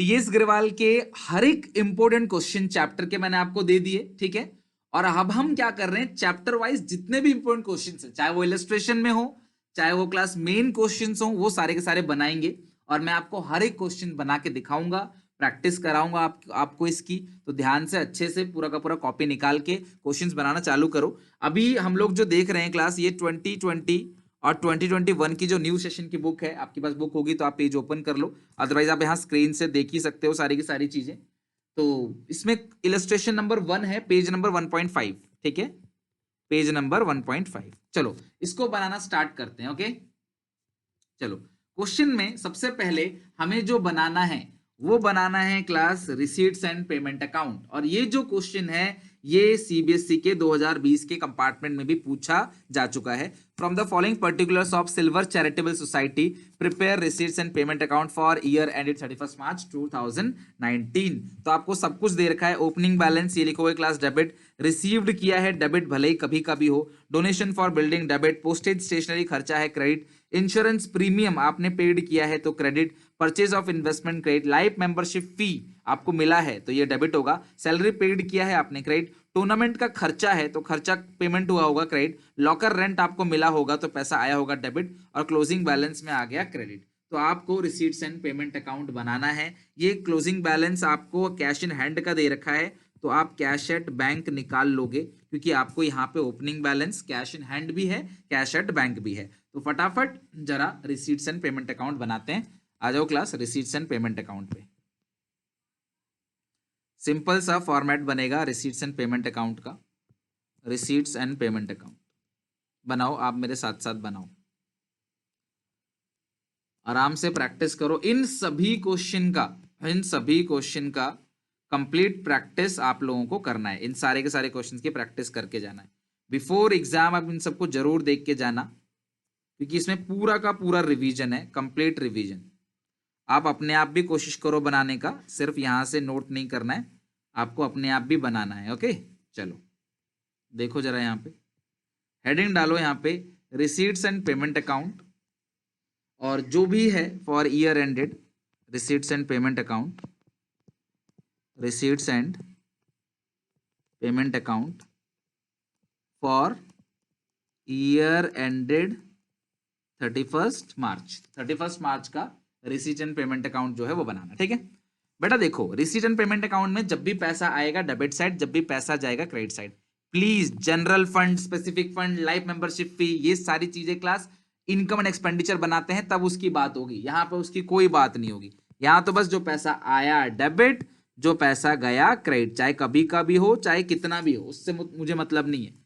TS Grewal के हर एक important question chapter के मैंने आपको दे दिए, ठीक है। और अब हम क्या कर रहे हैं, चैप्टर वाइज जितने भी इंपॉर्टेंट क्वेश्चन है, चाहे वो इलस्ट्रेशन में हो, चाहे वो क्लास मेन क्वेश्चन हो, वो सारे के सारे बनाएंगे और मैं आपको हर एक क्वेश्चन बना के दिखाऊंगा, प्रैक्टिस कराऊंगा आपको इसकी। तो ध्यान से अच्छे से पूरा का पूरा कॉपी निकाल के क्वेश्चंस बनाना चालू करो। अभी हम लोग जो देख रहे हैं क्लास, ये 2020 और 2021 की जो न्यू सेशन की बुक है, आपके पास बुक होगी तो आप पेज ओपन कर लो, अदरवाइज आप यहाँ स्क्रीन से देख ही सकते हो सारी की सारी चीजें। तो इसमें इलस्ट्रेशन नंबर 1 है, पेज नंबर 1.5, ठीक है, पेज नंबर 1.5। चलो इसको बनाना स्टार्ट करते हैं। ओके, चलो क्वेश्चन में सबसे पहले हमें जो बनाना है वो बनाना है class receipts and payment account. और ये जो क्वेश्चन है ये सीबीएसई के 2020 के कंपार्टमेंट में भी पूछा जा चुका है। From the following particulars of silver charitable society prepare receipts and payment account for year ended 31 मार्च 2019। तो आपको सब कुछ दे रखा है। ओपनिंग बैलेंस ये लिखोगे क्लास डेबिट, रिसीव्ड किया है डेबिट, भले ही कभी कभी हो, donation for building debit, postage stationery खर्चा है क्रेडिट, इंश्योरेंस प्रीमियम आपने पेड किया है तो credit, purchase of investment credit, life membership fee आपको मिला है तो ये डेबिट होगा, सैलरी पेड किया है आपने क्रेडिट, टूर्नामेंट का खर्चा है तो खर्चा पेमेंट हुआ होगा क्रेडिट, लॉकर रेंट आपको मिला होगा तो पैसा आया होगा डेबिट, और क्लोजिंग बैलेंस में आ गया क्रेडिट। तो आपको रिसीट्स एंड पेमेंट अकाउंट बनाना है। ये क्लोजिंग बैलेंस आपको कैश इन हैंड का दे रखा है तो आप कैश एट बैंक निकाल लोगे, क्योंकि आपको यहाँ पे opening balance cash in hand भी है, कैश एट बैंक भी है। तो फटाफट जरा रिसीट्स एंड पेमेंट अकाउंट बनाते हैं। आ जाओ class receipts and payment account पे। सिंपल सा फॉर्मेट बनेगा रिसीट्स एंड पेमेंट अकाउंट का। रिसीट्स एंड पेमेंट अकाउंट बनाओ, आप मेरे साथ साथ बनाओ, आराम से प्रैक्टिस करो इन सभी क्वेश्चन का, इन सभी क्वेश्चन का कंप्लीट प्रैक्टिस आप लोगों को करना है। इन सारे के सारे क्वेश्चंस की प्रैक्टिस करके जाना है बिफोर एग्जाम। आप इन सबको जरूर देख के जाना, क्योंकि इसमें पूरा का पूरा रिवीजन है, कंप्लीट रिवीजन। आप अपने आप भी कोशिश करो बनाने का, सिर्फ यहां से नोट नहीं करना है, आपको अपने आप भी बनाना है। ओके, चलो देखो जरा, यहाँ पे हेडिंग डालो, यहाँ पे रिसीट्स एंड पेमेंट अकाउंट, और जो भी है for year ended receipts and payment account, receipts and payment account for year ended 31 मार्च का रिसीट एंड पेमेंट अकाउंट जो है वो बनाना। ठीक है बेटा, देखो रिसीट एंड पेमेंट अकाउंट में जब भी पैसा आएगा डेबिट साइड, जब भी पैसा जाएगा credit side. Please general fund, specific fund, life membership फी, ये सारी चीजें क्लास इनकम एंड एक्सपेंडिचर बनाते हैं तब उसकी बात होगी, यहाँ पे उसकी कोई बात नहीं होगी। यहाँ तो बस जो पैसा आया डेबिट, जो पैसा गया क्रेडिट, चाहे कभी का भी हो चाहे कितना भी हो, उससे मुझे मतलब नहीं है।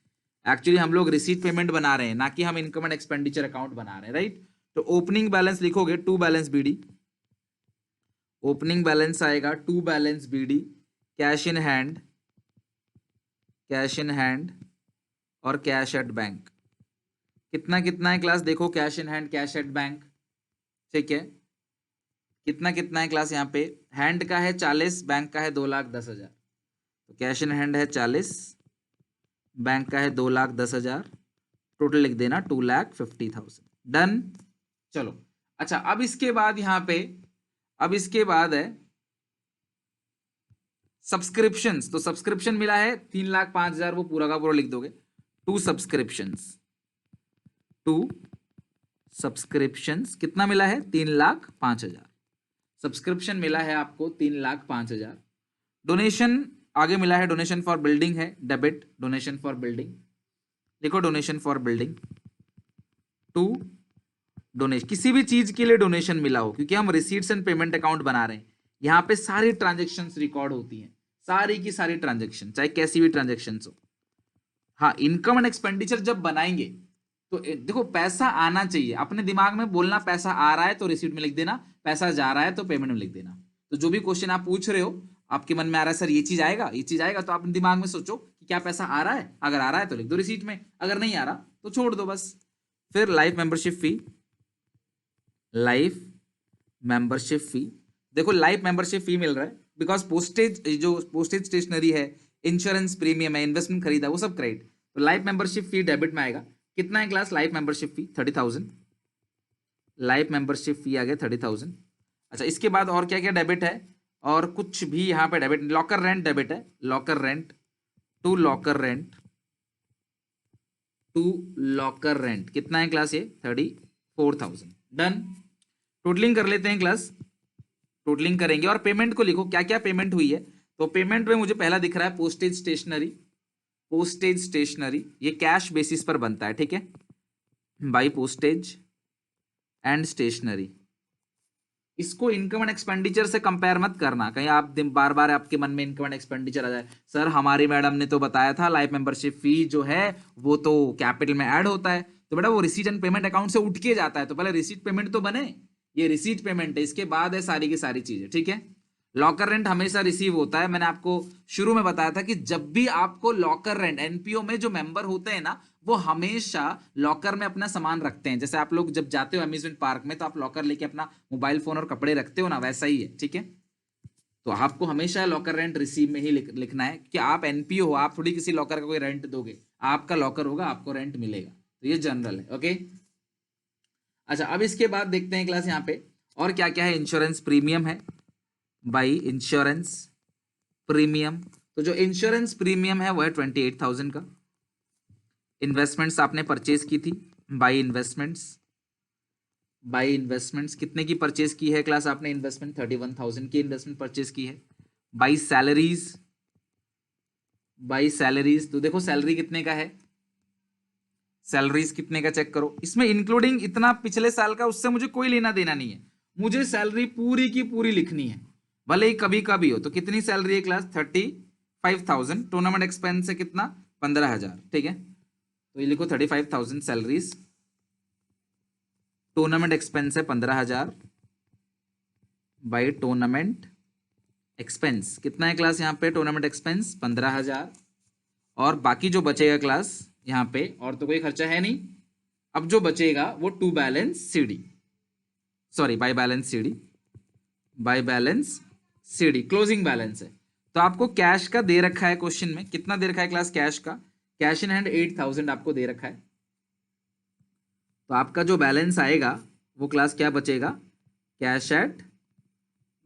एक्चुअली हम लोग रिसीट पेमेंट बना रहे हैं, ना कि हम इनकम एंड एक्सपेंडिचर अकाउंट बना रहे हैं, राइट। तो ओपनिंग बैलेंस लिखोगे to balance BD, opening balance आएगा to balance BD, cash in hand, cash in hand और कैश एट बैंक। कितना कितना है क्लास, देखो cash in hand, cash at bank, ठीक है। कितना कितना है क्लास, यहाँ पे हैंड का है 40, बैंक का है 2,10,000। तो कैश इन हैंड है 40, बैंक का है 2,10,000, टोटल लिख देना 2,50,000। डन। चलो अच्छा, अब इसके बाद यहाँ पे, अब इसके बाद है सब्सक्रिप्शंस। तो सब्सक्रिप्शन मिला है 3,05,000, वो पूरा का पूरा लिख दोगे। टू सब्सक्रिप्शंस, टू सब्सक्रिप्शंस कितना मिला है, 3,05,000 सब्सक्रिप्शन मिला है आपको, 3,05,000। डोनेशन आगे मिला है, डोनेशन फॉर बिल्डिंग है डेबिट, डोनेशन फॉर बिल्डिंग लिखो, donation for building to donation, किसी भी चीज के लिए डोनेशन मिला हो, क्योंकि हम रिसीट्स एंड पेमेंट अकाउंट बना रहे हैं, यहाँ पे सारी ट्रांजेक्शन्स रिकॉर्ड होती हैं, सारी की सारी ट्रांजेक्शन, चाहे कैसी भी ट्रांजेक्शन हो। हाँ, इनकम एंड एक्सपेंडिचर जब बनाएंगे तो देखो पैसा आना चाहिए, अपने दिमाग में बोलना पैसा आ रहा है तो रिसीट में लिख देना, पैसा जा रहा है तो पेमेंट में लिख देना। तो जो भी क्वेश्चन आप पूछ रहे हो, आपके मन में आ रहा है सर ये चीज आएगा, ये चीज आएगा, तो आप दिमाग में सोचो कि क्या पैसा आ रहा है, अगर आ रहा है तो लिख दो रिसीट में, अगर नहीं आ रहा तो छोड़ दो बस। फिर लाइफ मेंबरशिप फी, लाइफ मेंबरशिप फी, देखो लाइफ मेंबरशिप फी मिल रहा है बिकॉज पोस्टेज, जो पोस्टेज स्टेशनरी है, इंश्योरेंस प्रीमियम है, इन्वेस्टमेंट खरीदा, वो सब क्रेडिट। तो लाइफ मेंबरशिप फी डेबिट में आएगा। कितना है class life membership fee, 30,000। Life membership fee आ गया 30,000। अच्छा, इसके बाद और क्या क्या डेबिट है, और कुछ भी यहाँ पे डेबिट, लॉकर रेंट डेबिट है, locker rent to locker rent to locker rent कितना है क्लास, ये 34,000। डन। टोटलिंग कर लेते हैं क्लास, टोटलिंग करेंगे और पेमेंट को लिखो क्या क्या पेमेंट हुई है। तो पेमेंट में मुझे पहला दिख रहा है पोस्टेज स्टेशनरी, पोस्टेज स्टेशनरी ये कैश बेसिस पर बनता है, ठीक है, बाई पोस्टेज एंड स्टेशनरी। इसको इनकम एंड एक्सपेंडिचर से कंपेयर मत करना, कहीं आप बार बार आपके मन में इनकम एंड एक्सपेंडिचर आ जाए, सर हमारी मैडम ने तो बताया था लाइफ मेंबरशिप फी जो है वो तो कैपिटल में ऐड होता है, तो बेटा वो रिसीट एंड पेमेंट अकाउंट से उठ के जाता है, तो पहले रिसीट पेमेंट तो बने, ये रिसीट पेमेंट है, इसके बाद है सारी की सारी चीजें, ठीक है। लॉकर रेंट हमेशा रिसीव होता है, मैंने आपको शुरू में बताया था कि जब भी आपको लॉकर रेंट, एनपीओ में जो मेंबर होते हैं ना वो हमेशा लॉकर में अपना सामान रखते हैं, जैसे आप लोग जब जाते हो अम्यूजमेंट पार्क में तो आप लॉकर लेके अपना मोबाइल फोन और कपड़े रखते हो ना, वैसा ही है, ठीक है। तो आपको हमेशा लॉकर रेंट रिसीव में ही लिखना है कि आप एनपीओ हो, आप थोड़ी किसी लॉकर का कोई रेंट दोगे, आपका लॉकर होगा, आपको रेंट मिलेगा, तो ये जनरल है, ओके। अच्छा अब इसके बाद देखते हैं क्लास यहाँ पे और क्या क्या है। इंश्योरेंस प्रीमियम है, बाई इंश्योरेंस प्रीमियम, तो जो इंश्योरेंस प्रीमियम है वो है 28,000 का। इन्वेस्टमेंट्स आपने परचेज की थी, बाई इन्वेस्टमेंट्स, बाई इन्वेस्टमेंट्स कितने की परचेज की है क्लास आपने, इन्वेस्टमेंट 31,000 की इन्वेस्टमेंट परचेज की है। बाई सैलरीज, बाई सैलरीज तो देखो सैलरी कितने का है, सैलरीज कितने का चेक करो, इसमें इंक्लूडिंग इतना पिछले साल का उससे मुझे कोई लेना देना नहीं है, मुझे सैलरी पूरी की पूरी लिखनी है, भले ही कभी कभी हो। तो कितनी सैलरी है क्लास, 35,000, टूर्नामेंट एक्सपेंस है कितना, 15,000, ठीक है। तो ये लिखो 35,000 सैलरीज, टूर्नामेंट एक्सपेंस है 15,000 बाई टूर्नामेंट एक्सपेंस कितना है क्लास यहाँ पे, टूर्नामेंट एक्सपेंस 15,000 और बाकी जो बचेगा क्लास यहाँ पे और तो कोई खर्चा है नहीं, अब जो बचेगा वो to balance CD, sorry by balance CD, by balance CD closing balance है। तो आपको कैश का दे रखा है क्वेश्चन में, कितना दे रखा है क्लास कैश का, कैश इन हैंड 8,000 आपको दे रखा है। तो आपका जो बैलेंस आएगा वो क्लास क्या बचेगा, कैश एट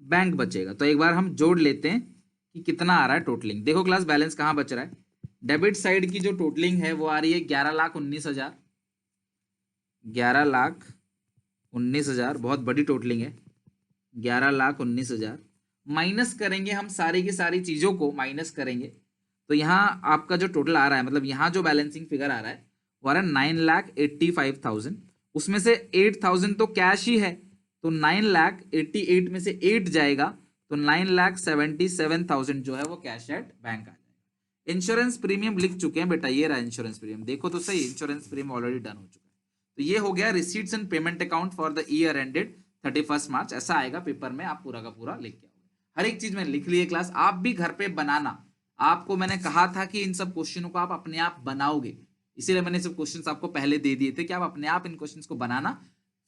बैंक बचेगा। तो एक बार हम जोड़ लेते हैं कि कितना आ रहा है टोटलिंग। देखो क्लास बैलेंस कहाँ बच रहा है, डेबिट साइड की जो टोटलिंग है वो आ रही है 11,19,000, 11,19,000 बहुत बड़ी टोटलिंग है, 11,19,000 माइनस करेंगे हम सारी की सारी चीजों को माइनस करेंगे, तो यहाँ आपका जो टोटल आ रहा है, मतलब यहाँ जो बैलेंसिंग फिगर आ रहा है वो आ रहा है 9,85,000, उसमें से 8,000 तो कैश ही है, तो 9,88,000 में से 8 जाएगा तो 9,77,000 जो है वो कैश एट बैंक आ जाएगा। इंश्योरेंस प्रीमियम लिख चुके हैं बेटा, ये रहा इंश्योरेंस प्रीमियम, देखो तो सही, इंश्योरेंस प्रीमियम ऑलरेडी डन हो चुका है। तो ये हो गया receipts and payment account for the year ended 31 मार्च, ऐसा आएगा पेपर में, आप पूरा का पूरा लिख के आओगे। हर एक चीज मैंने लिख ली है क्लास, आप भी घर पे बनाना, आपको मैंने कहा था कि इन सब क्वेश्चनों को आप अपने आप बनाओगे, इसीलिए मैंने सब क्वेश्चंस आपको पहले दे दिए थे कि आप अपने आप इन क्वेश्चंस को बनाना,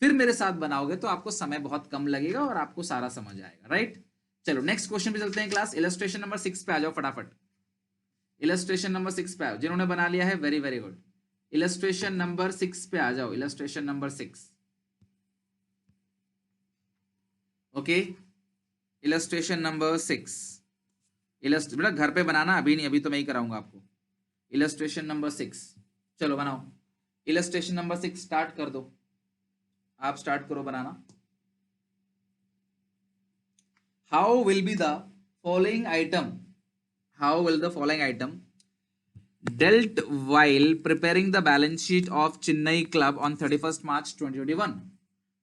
फिर मेरे साथ बनाओगे तो आपको समय बहुत कम लगेगा और आपको सारा समझ आएगा, राइट। चलो नेक्स्ट क्वेश्चन पे चलते हैं क्लास, इलस्ट्रेशन नंबर 6 पे आ जाओ फटाफट, इलस्ट्रेशन नंबर 6 पे आओ, जिन्होंने बना लिया है very very good, illustration number 6 पे आ जाओ, illustration number 6, okay, illustration number 6, बेटा घर पे बनाना, अभी नहीं, अभी तो मैं ही कराऊंगा आपको। इलस्ट्रेशन नंबर 6 चलो बनाओ, इलस्ट्रेशन नंबर 6 स्टार्ट कर दो, आप स्टार्ट करो बनाना। How will be the following item, how will the following item dealt while preparing the balance sheet of Chennai club on 31st March 2021।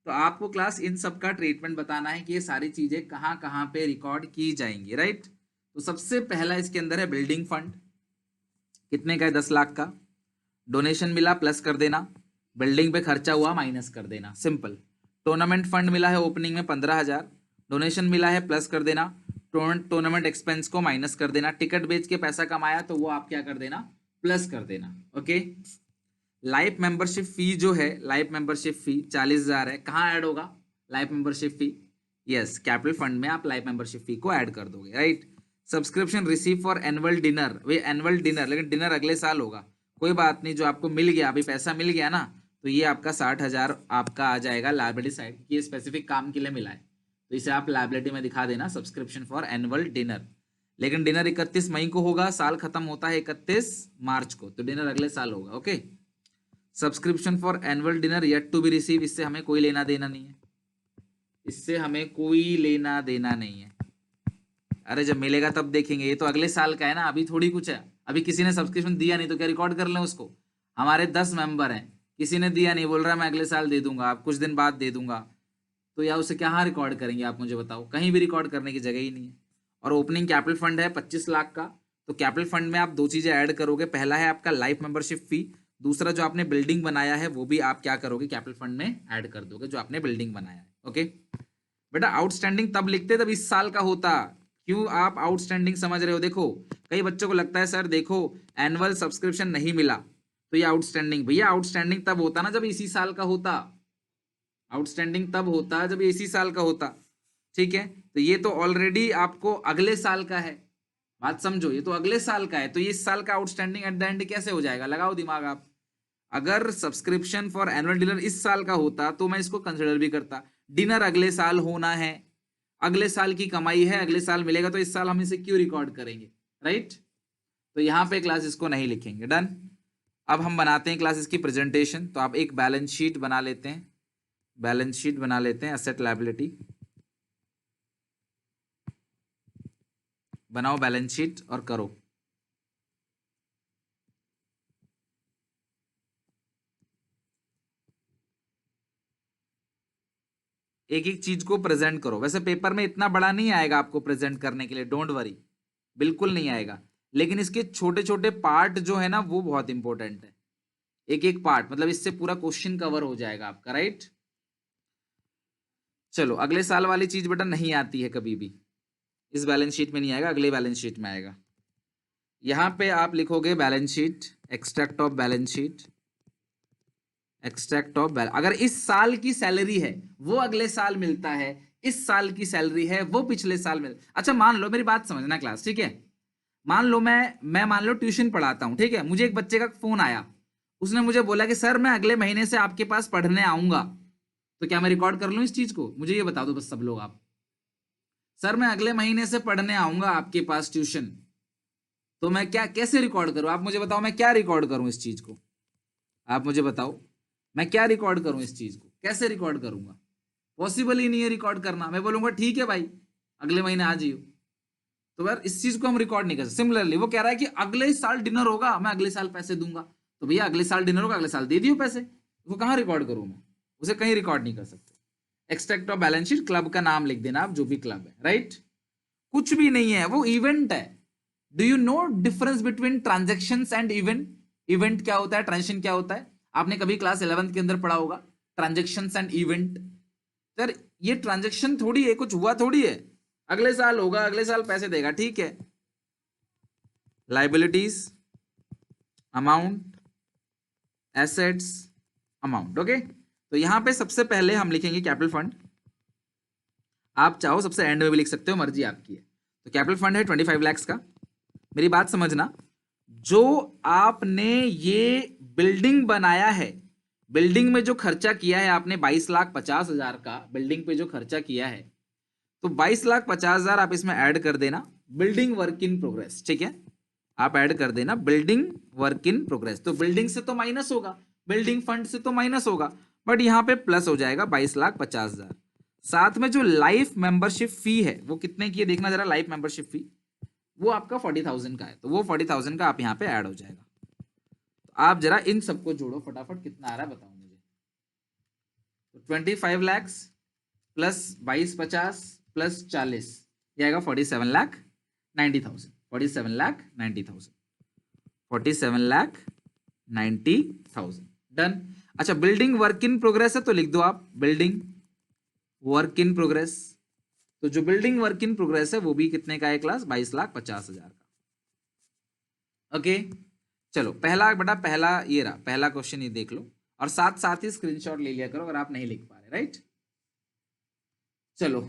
तो आपको क्लास इन सब का ट्रीटमेंट बताना है कि ये सारी चीजें कहाँ कहाँ पे रिकॉर्ड की जाएंगी, राइट। तो सबसे पहला इसके अंदर है बिल्डिंग फंड, कितने का है, 10 लाख का, डोनेशन मिला प्लस कर देना, बिल्डिंग पे खर्चा हुआ माइनस कर देना, सिंपल। टूर्नामेंट फंड मिला है ओपनिंग में 15,000, डोनेशन मिला है प्लस कर देना, टूर्नामेंट एक्सपेंस को माइनस कर देना, टिकट बेच के पैसा कमाया तो वो आप क्या कर देना, प्लस कर देना, ओके। लाइफ मेंबरशिप फी जो है, लाइफ मेंबरशिप फी 40,000 है, कहाँ ऐड होगा लाइफ मेंबरशिप फी, यस कैपिटल फंड में आप लाइफ मेंबरशिप फी को ऐड कर दोगे, right. Subscription receive for annual dinner, way annual dinner, लेकिन डिनर अगले साल होगा, कोई बात नहीं, जो आपको मिल गया अभी पैसा मिल गया ना, तो ये आपका 60,000 आपका आ जाएगा लायबिलिटी साइड, ये स्पेसिफिक काम के लिए मिला है, तो इसे आप लायबिलिटी में दिखा देना, सब्सक्रिप्शन फॉर एनुअल डिनर। लेकिन डिनर 31 मई को होगा, साल खत्म होता है 31 मार्च को, तो डिनर अगले साल होगा। Okay, subscription for annual dinner yet to be receive, इससे हमें कोई लेना देना नहीं है, इससे हमें कोई लेना देना नहीं है। अरे जब मिलेगा तब देखेंगे, ये तो अगले साल का है ना, अभी थोड़ी कुछ है। अभी किसी ने सब्सक्रिप्शन दिया नहीं तो क्या रिकॉर्ड कर लें उसको? हमारे 10 मेंबर हैं, किसी ने दिया नहीं, बोल रहा है मैं अगले साल दे दूंगा, आप कुछ दिन बाद दे दूंगा, तो या उसे कहाँ रिकॉर्ड करेंगे आप मुझे बताओ? कहीं भी रिकॉर्ड करने की जगह ही नहीं है। और ओपनिंग कैपिटल फंड है 25 लाख का, तो कैपिटल फंड में आप दो चीजें ऐड करोगे, पहला है आपका लाइफ मेंबरशिप फी, दूसरा जो आपने बिल्डिंग बनाया है वो भी आप क्या करोगे, कैपिटल फंड में ऐड कर दोगे, जो आपने बिल्डिंग बनाया है। ओके बेटा, आउटस्टैंडिंग तब लिखते जब इस साल का होता। क्यों आप आउटस्टैंडिंग समझ रहे हो? देखो कई बच्चों को लगता है सर देखो एनुअल सब्सक्रिप्शन नहीं मिला तो ये आउटस्टैंडिंग, भैया आउटस्टैंडिंग तब होता ना जब इसी साल का होता, आउटस्टैंडिंग तब होता जब ये इसी साल का होता। ठीक है, तो ये तो ऑलरेडी आपको अगले साल का है, बात समझो, ये तो अगले साल का है, तो ये इस साल का आउटस्टैंडिंग एट द एंड कैसे हो जाएगा? लगाओ दिमाग आप। अगर सब्सक्रिप्शन फॉर एनुअल डिनर इस साल का होता तो मैं इसको कंसिडर भी करता। डिनर अगले साल होना है, अगले साल की कमाई है, अगले साल मिलेगा, तो इस साल हम इसे क्यों रिकॉर्ड करेंगे? राइट, तो यहाँ पे क्लास इसको नहीं लिखेंगे। डन। अब हम बनाते हैं क्लास इसकी प्रेजेंटेशन, तो आप एक बैलेंस शीट बना लेते हैं, बैलेंस शीट बना लेते हैं, एसेट लायबिलिटी बनाओ, बैलेंस शीट और करो। एक एक चीज को प्रेजेंट करो। वैसे पेपर में इतना बड़ा नहीं आएगा आपको प्रेजेंट करने के लिए, डोंट वरी, बिल्कुल नहीं आएगा, लेकिन इसके छोटे छोटे पार्ट जो है ना वो बहुत इंपॉर्टेंट है। एक एक पार्ट, मतलब इससे पूरा क्वेश्चन कवर हो जाएगा आपका। राइट, चलो अगले साल वाली चीज बेटा नहीं आती है कभी भी, इस बैलेंस शीट में नहीं आएगा, अगले बैलेंस शीट में आएगा। यहां पे आप लिखोगे balance sheet, extract of balance sheet, extract of balance. अगर इस साल की सैलरी है वो अगले साल मिलता है, इस साल की सैलरी है वो पिछले साल मिल, अच्छा मान लो, मेरी बात समझना क्लास, ठीक है, मान लो मैं मान लो ट्यूशन पढ़ाता हूं, ठीक है, मुझे एक बच्चे का फोन आया, उसने मुझे बोला कि सर मैं अगले महीने से आपके पास पढ़ने आऊंगा, तो क्या मैं रिकॉर्ड कर लूं इस चीज को? मुझे ये बता दो बस सब लोग आप, सर मैं अगले महीने से पढ़ने आऊंगा आपके पास ट्यूशन, तो मैं क्या कैसे रिकॉर्ड करूं? आप मुझे बताओ, मैं क्या रिकॉर्ड करूं इस चीज को? आप मुझे बताओ मैं क्या रिकॉर्ड करूं इस चीज को, कैसे रिकॉर्ड करूंगा? पॉसिबल ही नहीं है रिकॉर्ड करना। मैं बोलूंगा ठीक है भाई अगले महीने आ जाइयो, तो यार इस चीज को हम रिकॉर्ड नहीं कर सकते। सिमिलरली वो कह रहा है कि अगले साल डिनर होगा, मैं अगले साल पैसे दूंगा, तो भैया अगले साल डिनर होगा, अगले साल दे दियो पैसे, वो कहाँ रिकॉर्ड करूं मैं? उसे कहीं रिकॉर्ड नहीं कर सकते। Extract of balance sheet, club का नाम लिख देना आप, जो भी क्लब है। राइट, कुछ भी नहीं है, वो इवेंट है। Do you know difference between transaction and event? Event क्या होता है, ट्रांजेक्शन क्या होता है? आपने कभी क्लास 11th के अंदर पढ़ा होगा, ट्रांजेक्शन एंड इवेंट। सर ये ट्रांजेक्शन थोड़ी है, कुछ हुआ थोड़ी है, अगले साल होगा, अगले साल पैसे देगा, ठीक है। Liabilities, amount, assets, amount. Okay, तो यहां पे सबसे पहले हम लिखेंगे कैपिटल फंड, आप चाहो सबसे एंड में भी लिख सकते हो, मर्जी आपकी है। तो कैपिटल फंड है 25 लाख का। मेरी बात समझना, जो आपने ये बिल्डिंग बनाया है, बिल्डिंग में जो खर्चा किया है आपने 22,50,000 का बिल्डिंग पे जो खर्चा किया है, तो 22,50,000 आप इसमें ऐड कर देना, बिल्डिंग वर्क इन प्रोग्रेस। ठीक है, आप ऐड कर देना बिल्डिंग वर्क इन प्रोग्रेस। तो बिल्डिंग से तो माइनस होगा, बिल्डिंग फंड से तो माइनस होगा, बट यहां पे प्लस हो जाएगा 22,50,000। साथ में जो लाइफ मेंबरशिप फी है वो कितने की है देखना जरा, लाइफ मेंबरशिप फी वो आपका 40,000 का है, तो वो 40,000 का आप यहाँ पे ऐड हो जाएगा। तो आप जरा इन सबको जोड़ो फटाफट, कितना आ रहा है बताओ मुझे। तो 25 लाख प्लस 22,50 प्लस 40 ये आएगा 47,90,000, 47,90,000, 47,90,000। डन। अच्छा बिल्डिंग वर्क इन प्रोग्रेस है तो लिख दो आप बिल्डिंग वर्क इन प्रोग्रेस। तो जो बिल्डिंग वर्क इन प्रोग्रेस है वो भी कितने का है क्लास, 22,50,000 का। ओके चलो पहला बेटा, पहला ये रहा, पहला क्वेश्चन ये देख लो, और साथ साथ ही स्क्रीनशॉट ले लिया करो अगर आप नहीं लिख पा रहे। राइट, चलो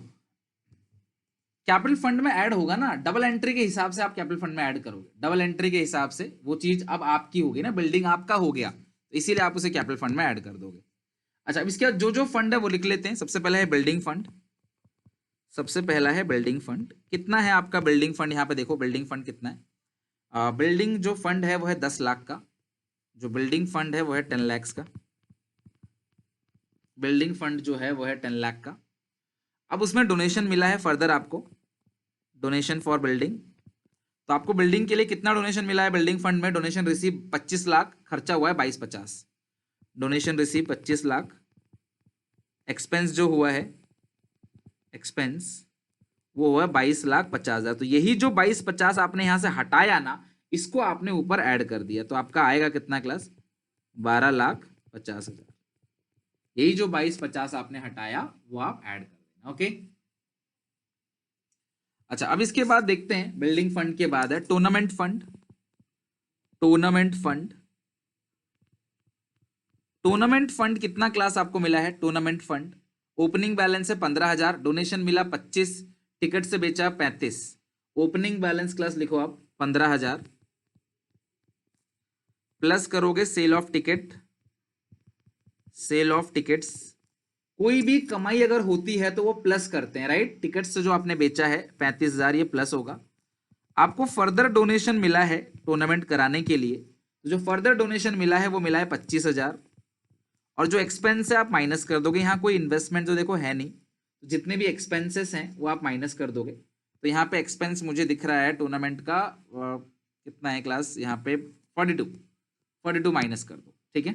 कैपिटल फंड में ऐड होगा ना, डबल एंट्री के हिसाब से आप कैपिटल फंड में ऐड करोगे, डबल एंट्री के हिसाब से वो चीज अब आपकी होगी ना, बिल्डिंग आपका हो गया, तो इसीलिए आप उसे कैपिटल फंड में ऐड कर दोगे। अच्छा अब इसके बाद जो जो फंड है वो लिख लेते हैं। सबसे पहले है बिल्डिंग फंड, सबसे पहला है बिल्डिंग फंड। कितना है आपका बिल्डिंग फंड? यहाँ पे देखो बिल्डिंग फंड कितना है। बिल्डिंग जो फंड है वो है 10 लाख का। जो बिल्डिंग फंड है वो है 10 लाख का। बिल्डिंग फंड जो है वो है 10 लाख का। अब उसमें डोनेशन मिला है फर्दर आपको, डोनेशन फॉर बिल्डिंग। तो आपको बिल्डिंग के लिए कितना डोनेशन मिला है बिल्डिंग फंड में? डोनेशन रिसीव 25 लाख, खर्चा हुआ है 2250। डोनेशन रिसीव 25 लाख, एक्सपेंस जो हुआ है, एक्सपेंस वो हुआ 22,50,000। तो यही जो 2250 आपने यहां से हटाया ना, इसको आपने ऊपर ऐड कर दिया, तो आपका आएगा कितना क्लास? 12,50,000। यही जो 2250 आपने हटाया वो आप ऐड कर देना। ओके, अच्छा अब इसके बाद देखते हैं बिल्डिंग फंड के बाद है tournament fund. Tournament fund, tournament fund कितना क्लास आपको मिला है? टूर्नामेंट फंड ओपनिंग बैलेंस है 15,000, डोनेशन मिला 25, टिकट से बेचा 35। ओपनिंग बैलेंस क्लास लिखो आप 15,000, प्लस करोगे sale of ticket, sale of tickets. कोई भी कमाई अगर होती है तो वो प्लस करते हैं, राइट? टिकट से जो आपने बेचा है 35,000, ये प्लस होगा। आपको फर्दर डोनेशन मिला है टूर्नामेंट कराने के लिए, जो फर्दर डोनेशन मिला है वो मिला है 25,000। और जो एक्सपेंस है आप माइनस कर दोगे, यहाँ कोई इन्वेस्टमेंट तो देखो है नहीं, तो जितने भी एक्सपेंसेस हैं वो आप माइनस कर दोगे। तो यहाँ पे एक्सपेंस मुझे दिख रहा है टूर्नामेंट का कितना है क्लास? यहाँ पे 42 माइनस कर दो, ठीक है?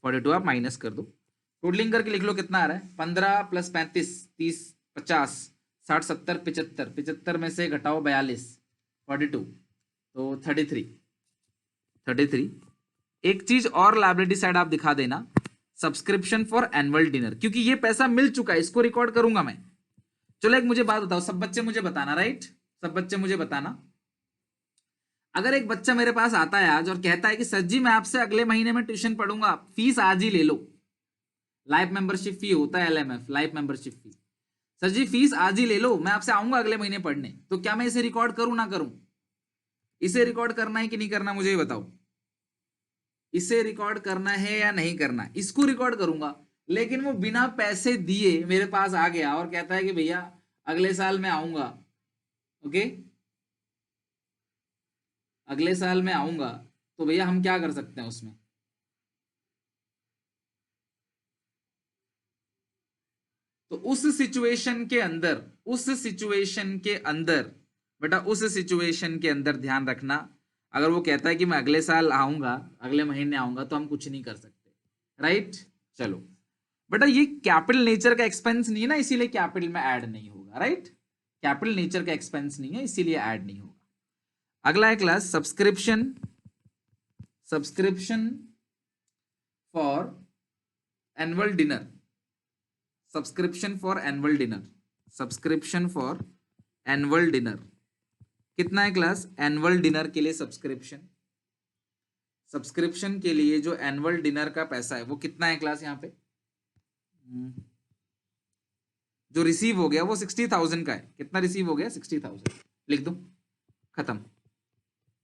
42 आप माइनस कर दो, टोटलिंग करके लिख लो कितना आ रहा है? 15 प्लस 35 30 50 60 70 75, 75 में से घटाओ 42, 42 तो 33। एक चीज और लायबिलिटी साइड आप दिखा देना, सब्सक्रिप्शन फॉर एनुअल डिनर, क्योंकि ये पैसा मिल चुका है, इसको रिकॉर्ड करूंगा मैं। चलो एक मुझे बात बताओ, सब बच्चे मुझे बताना, राइट? सब बच्चे मुझे बताना, अगर एक बच्चा मेरे पास आता है आज और कहता है कि सर जी मैं आपसे अगले महीने में ट्यूशन पढ़ूंगा, फीस आज ही ले लो। लाइफ मेंबरशिप फी होता है LMF, life membership fee. Sir जी फीस आज ही ले लो, मैं आपसे आऊंगा अगले महीने पढ़ने, तो क्या मैं इसे रिकॉर्ड करूं ना करूं? इसे रिकॉर्ड करना है कि नहीं करना मुझे बताओ। इसे रिकॉर्ड करना है या नहीं करना? इसको रिकॉर्ड करूंगा, लेकिन वो बिना पैसे दिए मेरे पास आ गया और कहता है कि भैया अगले साल मैं आऊंगा। ओके, अगले साल मैं आऊंगा, तो भैया हम क्या कर सकते हैं उसमें? तो उस सिचुएशन के अंदर, उस सिचुएशन के अंदर बेटा, उस सिचुएशन के अंदर ध्यान रखना, अगर वो कहता है कि मैं अगले साल आऊंगा, अगले महीने आऊंगा, तो हम कुछ नहीं कर सकते, राइट? चलो बेटा, ये कैपिटल नेचर का एक्सपेंस नहीं है ना, इसीलिए कैपिटल में ऐड नहीं होगा, राइट? कैपिटल नेचर का एक्सपेंस नहीं है, इसीलिए ऐड नहीं होगा। अगला है class subscription, subscription for annual dinner, subscription for annual dinner, subscription for annual dinner कितना है क्लास? एनुअल डिनर के लिए सब्सक्रिप्शन, सब्सक्रिप्शन के लिए जो एनुअल डिनर का पैसा है वो कितना है क्लास? यहाँ पे जो रिसीव हो गया वो 60,000 का है। कितना रिसीव हो गया? 60,000। लिख दो, खत्म।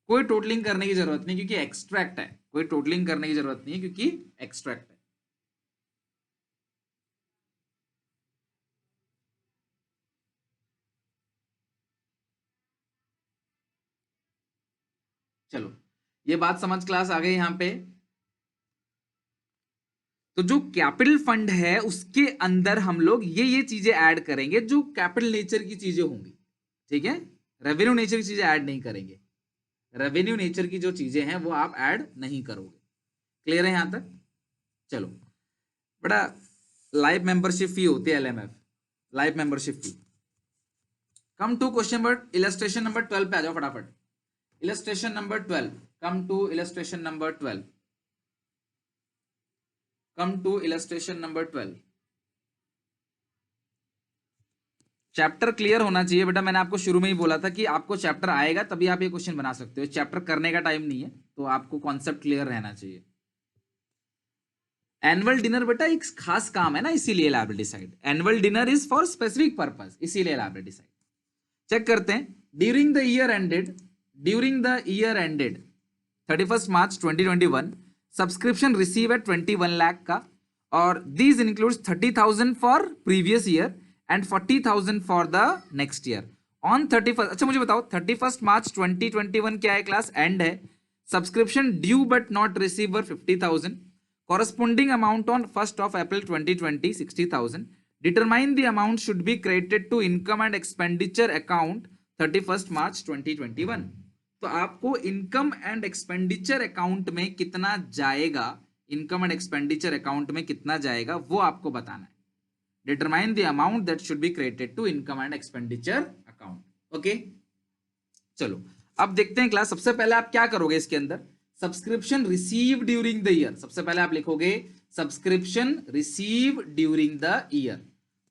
कोई टोटलिंग करने की जरूरत नहीं क्योंकि एक्सट्रैक्ट है, कोई टोटलिंग करने की जरूरत नहीं है क्योंकि एक्सट्रैक्ट है। चलो ये बात समझ क्लास आ गई यहाँ पे। तो जो कैपिटल फंड है उसके अंदर हम लोग ये चीजें ऐड करेंगे जो कैपिटल नेचर की चीजें होंगी, ठीक है? रेवेन्यू नेचर की चीजें ऐड नहीं करेंगे, रेवेन्यू नेचर की जो चीजें हैं वो आप ऐड नहीं करोगे। क्लियर है यहां तक? चलो बेटा, लाइफ मेंबरशिप फी होती है LMF, life membership fee. Come to question number, illustration number 12 पे आ जाओ फटाफट। Illustration number 12, come to illustration number 12, come to illustration number 12। Chapter clear होना चाहिए बेटा, मैंने आपको शुरू में ही बोला था कि आपको चैप्टर आएगा तभी आप ये क्वेश्चन बना सकते हो, चैप्टर करने का टाइम नहीं है, तो आपको कॉन्सेप्ट क्लियर रहना चाहिए। एनुअल डिनर बेटा एक खास काम है ना, इसीलिए liability side, annual dinner is for specific purpose, इसीलिए लायबिलिटी साइड। चेक करते हैं, during the year ended, during the year ended 31 March 2021 subscription receive at 21 lakh का, और these includes 30,000 for previous year and 40,000 for the next year on 31st। अच्छा मुझे बताओ 31st मार्च 2021 क्या है क्लास? एंड है। Subscription due but not receiver 50,000, corresponding amount on 1st of April 2020 60,000, determine the amount should be credited to income and expenditure account 31st March 2021। तो आपको income and expenditure account में कितना जाएगा, income and expenditure account में कितना जाएगा वो आपको बताना है। Determine the amount that should be credited to income and expenditure account. Okay चलो अब देखते हैं क्लास। सबसे पहले आप क्या करोगे इसके अंदर, subscription receive during the year. सबसे पहले आप लिखोगे subscription receive during the year.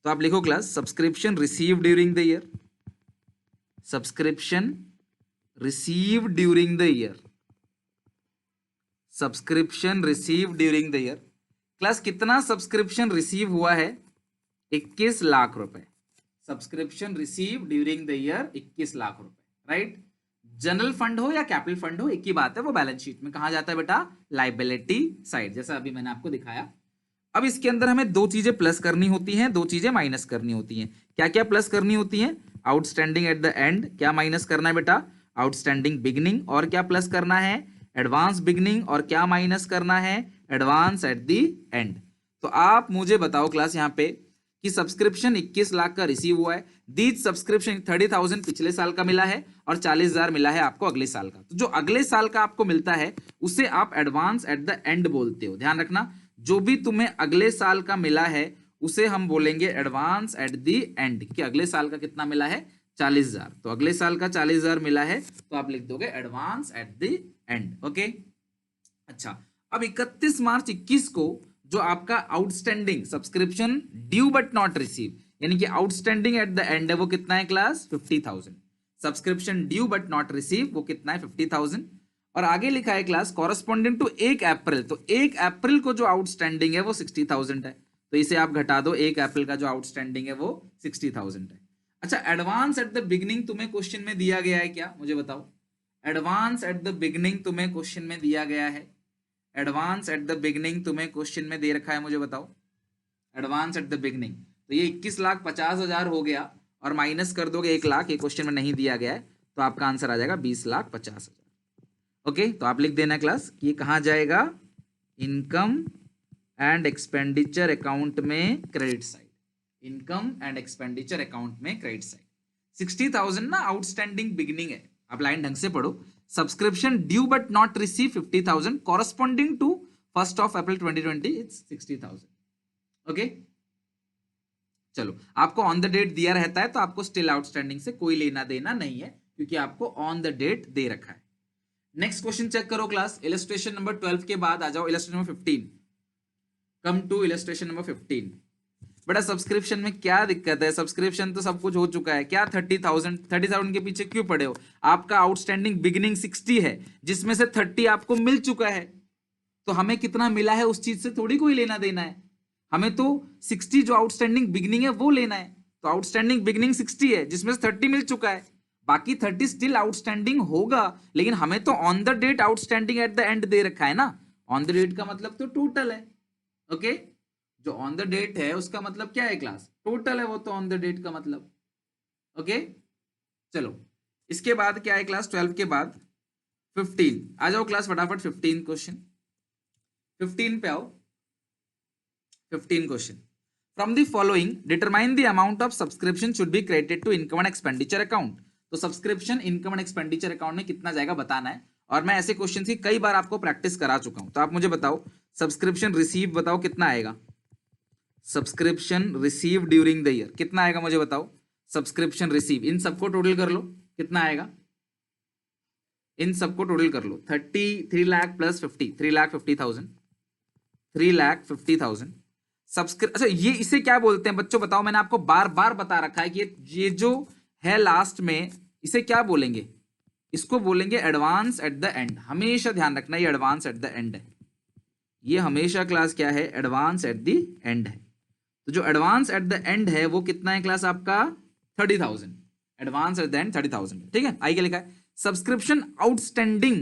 तो आप लिखो class subscription receive during the year, subscription receive during the year, subscription receive during the year. Class कितना सब्सक्रिप्शन रिसीव हुआ है? 21 लाख रुपए। Subscription receive during the year 21 lakh रुपए, राइट। जनरल फंड हो या कैपिटल फंड हो एक ही बात है, वो बैलेंस शीट में कहा जाता है बेटा लाइबिलिटी साइड, जैसा अभी मैंने आपको दिखाया। अब इसके अंदर हमें दो चीजें प्लस करनी होती हैं, दो चीजें माइनस करनी होती हैं। क्या क्या प्लस करनी होती हैं? Outstanding at the and. क्या माइनस करना है बेटा? Outstanding beginning. और क्या प्लस करना है? Advance beginning. और क्या माइनस करना है? Advance at the and. तो आप मुझे बताओ क्लास यहाँ पे कि सब्सक्रिप्शन 21 लाख का रिसीव हुआ है, दीज सब्सक्रिप्शन 30,000 पिछले साल का मिला है और 40,000 मिला है आपको अगले साल का। तो जो अगले साल का आपको मिलता है उसे आप एडवांस एट द एंड बोलते हो। ध्यान रखना, जो भी तुम्हें अगले साल का मिला है उसे हम बोलेंगे एडवांस एट द एंड, कि अगले साल का कितना मिला है? 40,000। तो अगले साल का 40,000 मिला है तो आप लिख दोगे advance at the and. Okay अच्छा, अब 31 मार्च 21 को जो आपका outstanding subscription due but not receive, यानी कि आउटस्टैंडिंग एट द एंड है, वो कितना है class? 50,000। Subscription due but not receive वो कितना है? 50,000। और आगे लिखा है क्लास कॉरस्पॉन्डिंग टू 1 अप्रैल। तो 1 अप्रैल को जो आउटस्टैंडिंग है वो 60,000 है, तो इसे आप घटा दो। 1 अप्रैल का जो आउटस्टैंडिंग है वो 60,000 है। अच्छा, एडवांस एट द बिगनिंग तुम्हें क्वेश्चन में दिया गया है क्या? मुझे बताओ। एडवांस एट द बिगनिंग तुम्हें क्वेश्चन में दिया गया है? एडवांस एट द बिगनिंग तुम्हें क्वेश्चन में दे रखा है, मुझे बताओ। एडवांस एट द बिगनिंग, तो ये 21,50,000 हो गया और माइनस कर दोगे 1 लाख, ये क्वेश्चन में नहीं दिया गया है, तो आपका आंसर आ जाएगा 20,50,000। ओके, तो आप लिख देना क्लास कि ये कहाँ जाएगा? इनकम एंड एक्सपेंडिचर अकाउंट में credit side, income and expenditure account में क्रेडिट साइड। 60,000 ना आउटस्टैंडिंग बिगनिंग है, आप लाइन ढंग से पढ़ो। Subscription due but not receive 50,000, corresponding to 1st of April 2020 it's 60,000। Okay चलो, आपको ऑन द डेट दिया रहता है तो आपको स्टिल आउटस्टैंडिंग से कोई लेना देना नहीं है, क्योंकि आपको ऑन द डेट दे रखा है। नेक्स्ट क्वेश्चन चेक करो क्लास, इलस्ट्रेशन नंबर 12 के बाद आ जाओ illustration number 15। Come to illustration number 15। बड़ा सब्सक्रिप्शन में क्या दिक्कत है? सब्सक्रिप्शन तो सब कुछ हो चुका है। क्या 30,000 के पीछे क्यों पड़े हो? आपका आउटस्टैंडिंग बिगिनिंग 60 है, जिसमें से 30 आपको मिल चुका है, तो हमें कितना मिला है उस चीज से थोड़ी कोई लेना देना है। हमें तो 60 जो आउटस्टैंडिंग बिगिनिंग है वो लेना है। तो आउटस्टैंडिंग बिगिनिंग 60 है, जिसमें से 30 मिल चुका है, बाकी 30 स्टिल आउटस्टैंडिंग होगा, लेकिन हमें तो on the date outstanding at the end दे रखा है ना। ऑन द डेट का मतलब तो टोटल है। ओके, जो ऑन द डेट है उसका मतलब क्या है क्लास? टोटल है वो तो ऑन द डेट का मतलब। ओके चलो, इसके बाद क्या है क्लास? 12 के बाद 15 आ जाओ क्लास फटाफट। 15 क्वेश्चन, 15 पे आओ। 15 question, from the following determine the amount of subscription should be credited to income and expenditure account. तो subscription income and expenditure account में कितना जाएगा बताना है, और मैं ऐसे क्वेश्चन की कई बार आपको प्रैक्टिस करा चुका हूं। तो आप मुझे बताओ सब्सक्रिप्शन रिसीव बताओ कितना आएगा? Subscription receive during the year कितना आएगा मुझे बताओ? सब्सक्रिप्शन रिसीव, इन सबको टोटल कर लो, कितना आएगा? इन सबको टोटल कर लो। 3 लाख प्लस 50, 3,50,000, 3,50,000 सब्सक्रिप्शन। अच्छा, ये इसे क्या बोलते हैं बच्चों बताओ? मैंने आपको बार बार बता रखा है कि ये जो है लास्ट में, इसे क्या बोलेंगे? इसको बोलेंगे एडवांस एट द एंड। हमेशा ध्यान रखना ये एडवांस एट द एंड है, ये हमेशा क्लास क्या है? एडवांस एट द एंड है। तो जो एडवांस एट द एंड है वो कितना है क्लास? आपका 30,000। एडवांस एट द एंड 30,000, ठीक है। आई क्या लिखा है? सब्सक्रिप्शन आउटस्टैंडिंग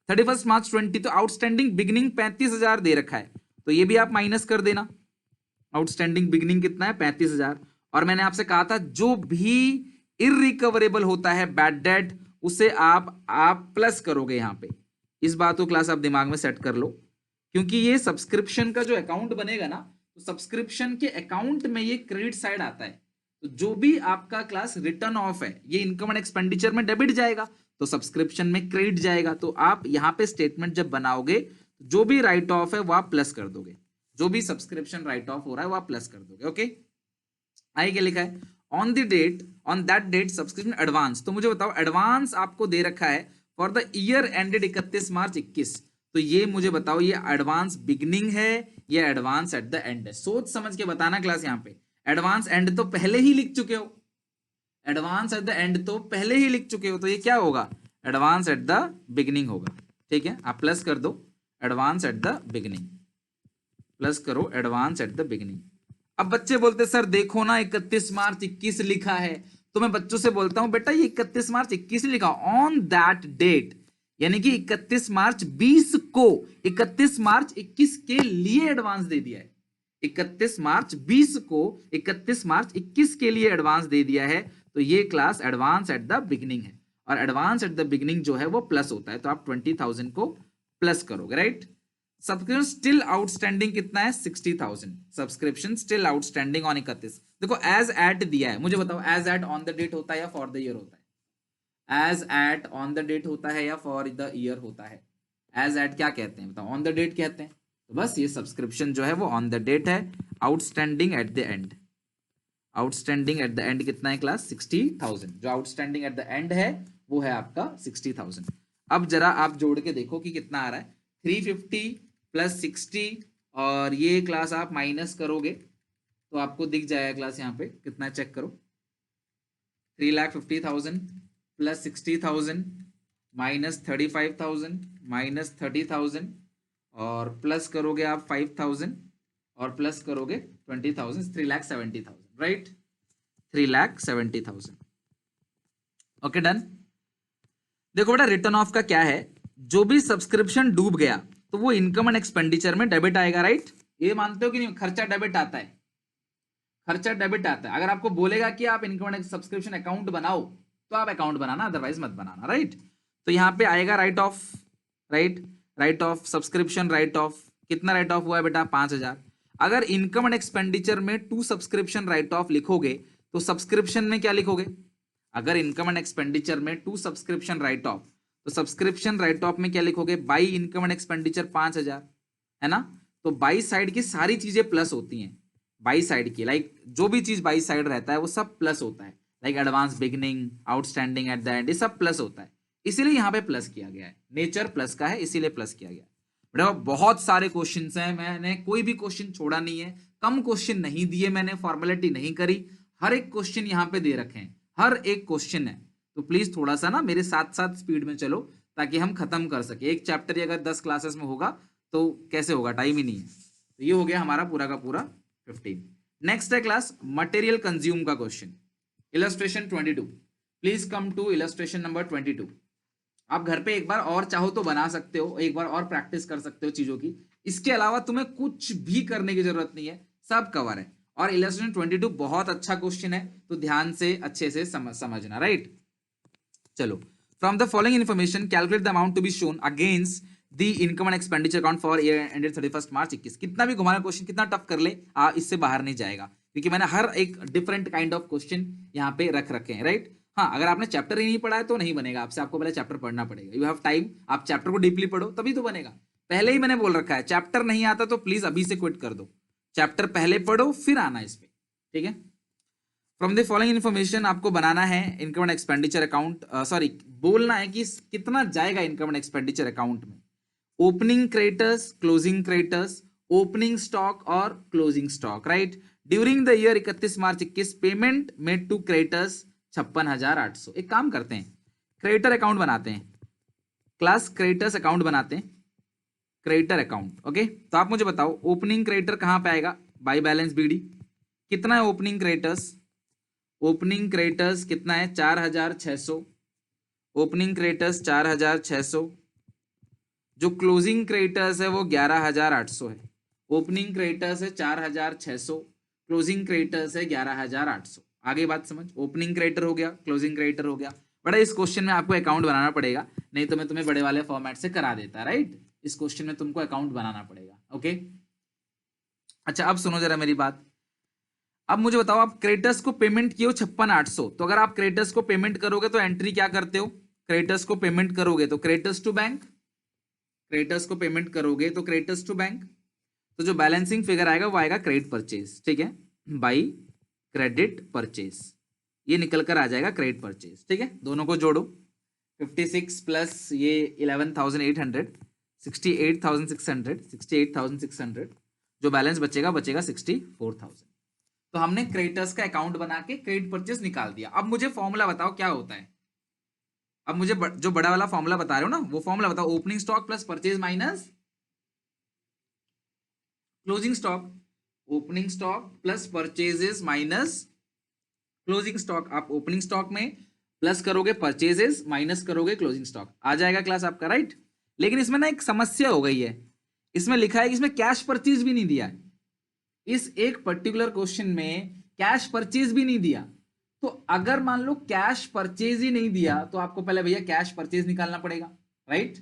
31 मार्च 20, तो आउटस्टैंडिंग बिगनिंग 35,000 दे रखा है, तो ये भी आप माइनस कर देना। आउटस्टैंडिंग बिगनिंग कितना है? 35,000। और मैंने आपसे कहा था जो भी इररिकवरेबल होता है बैड डेट उसे आप प्लस करोगे यहाँ पे। इस बात को क्लास आप दिमाग में सेट कर लो, क्योंकि ये सब्सक्रिप्शन का जो अकाउंट बनेगा ना, तो सब्सक्रिप्शन के अकाउंट में ये क्रेडिट साइड आता है। तो जो भी आपका क्लास रिटर्न ऑफ है ये इनकम एंड एक्सपेंडिचर में डेबिट जाएगा, तो सब्सक्रिप्शन में क्रेडिट जाएगा। तो आप यहाँ पे स्टेटमेंट जब बनाओगे जो भी राइट ऑफ है वो आप प्लस कर दोगे, जो भी सब्सक्रिप्शन राइट ऑफ हो रहा है वो आप प्लस कर दोगे। ओके, आगे क्या लिखा है, on that date subscription advance. तो मुझे बताओ एडवांस आपको दे रखा है for the year ended 31 March 21, तो ये मुझे बताओ ये एडवांस बिगनिंग है या एडवांस एट द एंड है? सोच समझ के बताना क्लास। यहाँ पे एडवांस एंड तो पहले ही लिख चुके हो, एडवांस एट द एंड तो पहले ही लिख चुके हो, तो ये क्या होगा, एडवांस एट द बिगनिंग होगा। ठीक है, आप प्लस कर दो advance at the beginning, plus करो एडवांस एट द बिगनिंग। अब बच्चे बोलते सर देखो ना 31 मार्च 21 लिखा है, तो मैं बच्चों से बोलता हूं बेटा ये 31 मार्च 21 लिखा, ऑन दैट डेट यानी कि 31 मार्च 20 को 31 मार्च 21 के लिए एडवांस दे दिया है। 31 मार्च 20 को 31 मार्च 21 के लिए एडवांस दे दिया है, तो ये class advance at the beginning है। और एडवांस एट द बिगनिंग जो है वो प्लस होता है, तो आप 20,000 को प्लस करोगे, राइट। सब्सक्रिप्शन स्टिल आउटस्टैंडिंग कितना है, 60,000। Subscription still outstanding on 31। देखो एज एट दिया है, मुझे बताओ as at on the date होता है या फॉर द ईयर होता है? As at on the date होता है या फॉर द ईयर होता है? एज एट क्या कहते हैं बताओ? ऑन द डेट कहते हैं। तो बस ये सब्सक्रिप्शन जो है वो ऑन द डेट है। Outstanding at the and, outstanding at the end कितना है क्लास, 60,000। जो आउटस्टैंडिंग एट द एंड है वो है आपका 60,000। अब जरा आप जोड़ के देखो कि कितना आ रहा है, 350 प्लस 60 और ये क्लास आप माइनस करोगे तो आपको दिख जाएगा क्लास यहाँ पे कितना, चेक करो, 3,50,000 प्लस 60,000 माइनस 35,000 माइनस 30,000 और प्लस करोगे आप 5,000 और प्लस करोगे 20,000, 3,70,000, राइट, 3,70,000। Okay done. देखो बेटा रिटर्न ऑफ का क्या है, जो भी सब्सक्रिप्शन डूब गया तो वो इनकम एंड एक्सपेंडिचर में डेबिट आएगा, राइट। ये मानते हो कि नहीं, खर्चा डेबिट आता है, खर्चा डेबिट आता है। अगर आपको बोलेगा कि आप इनकम एंड सब्सक्रिप्शन अकाउंट बनाओ तो आप अकाउंट बनाना, अदरवाइज मत बनाना, राइट। तो यहाँ पे आएगा right of, right, right of subscription, right of कितना राइट ऑफ हुआ है बेटा, 5,000। अगर इनकम एंड एक्सपेंडिचर में टू सब्सक्रिप्शन राइट ऑफ लिखोगे तो सब्सक्रिप्शन में क्या लिखोगे, अगर इनकम एंड एक्सपेंडिचर में टू सब्सक्रिप्शन राइट ऑफ तो सब्सक्रिप्शन राइट ऑफ में क्या लिखोगे, बाई इनकम एंड एक्सपेंडिचर 5,000, है ना। तो बाई साइड की सारी चीजें प्लस होती हैं, बाई साइड की लाइक जो भी चीज बाई साइड रहता है वो सब प्लस होता है, like advance beginning, outstanding at the and, ये सब प्लस होता है, इसीलिए यहाँ पे प्लस किया गया है, नेचर प्लस का है इसीलिए प्लस किया गया। बेटा बहुत सारे क्वेश्चंस हैं, मैंने कोई भी क्वेश्चन छोड़ा नहीं है, कम क्वेश्चन नहीं दिए मैंने, फॉर्मेलिटी नहीं करी, हर एक क्वेश्चन यहाँ पे दे रखे हैं, हर एक क्वेश्चन है। तो प्लीज थोड़ा सा ना मेरे साथ साथ स्पीड में चलो ताकि हम खत्म कर सके। एक चैप्टर अगर 10 क्लासेस में होगा तो कैसे होगा, टाइम ही नहीं है। तो ये हो गया हमारा पूरा का पूरा 15। नेक्स्ट है क्लास मटेरियल कंज्यूम का question, illustration 22। Please come to illustration number 22। आप घर पे एक बार और चाहो तो बना सकते हो, एक बार और प्रैक्टिस कर सकते हो चीजों की, इसके अलावा तुम्हें कुछ भी करने की जरूरत नहीं है, सब कवर है। और इलस्ट्रेशन 22 बहुत अच्छा क्वेश्चन है, तो ध्यान से अच्छे से समझना, राइट। चलो, from the following information calculate the amount to be shown against the income and expenditure account for year ended 31 March 21। कितना भी घुमाना क्वेश्चन, कितना टफ कर ले इससे बाहर नहीं जाएगा, क्योंकि मैंने हर एक डिफरेंट काइंड ऑफ क्वेश्चन यहाँ पे रख रखे हैं, राइट। हाँ, अगर आपने चैप्टर ही नहीं पढ़ा है तो नहीं बनेगा आपसे, आपको पहले चैप्टर पढ़ना पड़ेगा, यू हैव टाइम, आप चैप्टर को डीपली पढ़ो तभी तो बनेगा। पहले ही मैंने बोल रखा है चैप्टर नहीं आता तो प्लीज अभी से क्विट कर दो, चैप्टर पहले पढ़ो फिर आना इस पे, ठीक है। फ्रॉम द फॉलोइंग इन्फॉर्मेशन आपको बनाना है income and expenditure account, sorry बोलना है कि कितना जाएगा इनकम एंड एक्सपेंडिचर अकाउंट में, opening creditors, closing creditors, opening stock और closing stock, right. During the year 31 March 21 payment made to creditors 56,800। एक काम करते हैं, क्रेडिटर अकाउंट बनाते हैं क्लास, क्रेडिटर्स अकाउंट बनाते हैं, क्रेडिटर अकाउंट, ओके। तो आप मुझे बताओ ओपनिंग क्रेडिटर कहां पे आएगा, बाई बैलेंस बीडी, कितना है ओपनिंग क्रेडिटर्स, ओपनिंग क्रेडिटर्स कितना है 4,600, ओपनिंग क्रेडिटर्स 4,600, जो क्लोजिंग क्रेडिटर्स है वो 11,800 है, ओपनिंग क्रेडिटर्स है 4,600, क्लोजिंग क्रेडिटर्स है 11,800। आगे बात समझ, ओपनिंग क्रेडिटर हो गया, क्लोजिंग क्रेडिटर हो गया। बड़ा इस क्वेश्चन में आपको अकाउंट बनाना पड़ेगा, नहीं तो मैं तुम्हें बड़े वाले फॉर्मेट से करा देता, राइट। इस क्वेश्चन में तुमको अकाउंट बनाना पड़ेगा, ओके। अच्छा अब सुनो जरा मेरी बात। अब मुझे बताओ, आप क्रेडिटर्स को पेमेंट किए हो 56,800, तो अगर आप क्रेडिटर्स को पेमेंट करोगे तो एंट्री क्या करते हो? क्रेडिटर्स को पेमेंट करोगे तो क्रेडिटर्स टू बैंक, क्रेडिटर्स को पेमेंट करोगे तो क्रेडिटर्स टू बैंक, तो जो बैलेंसिंग फिगर आएगा वो आएगा क्रेडिट परचेज, ठीक है, बाई क्रेडिट परचेज, ये निकल कर आ जाएगा क्रेडिट परचेज, ठीक है। दोनों को जोड़ो, 56 प्लस ये 11,800, 68,600, 68,600, जो बैलेंस बचेगा 64,000। तो हमने क्रेडिटर्स का अकाउंट बना के क्रेडिट परचेज निकाल दिया। अब मुझे फॉर्मूला बताओ क्या होता है। अब मुझे जो बड़ा वाला फॉर्मूला बता रहे हो ना, वो फॉर्मूला बताओ। Opening stock plus purchase minus closing stock, opening stock plus purchases minus closing stock. आप ओपनिंग स्टॉक में प्लस करोगे परचेजेस, माइनस करोगे क्लोजिंग स्टॉक, आ जाएगा क्लास आपका, राइट। लेकिन इसमें ना एक समस्या हो गई है, इसमें लिखा है कि इसमें कैश परचेज भी नहीं दिया है। इस एक पर्टिकुलर क्वेश्चन में कैश परचेज भी नहीं दिया। तो अगर मान लो कैश परचेज ही नहीं दिया तो आपको पहले भैया कैश परचेज निकालना पड़ेगा, राइट।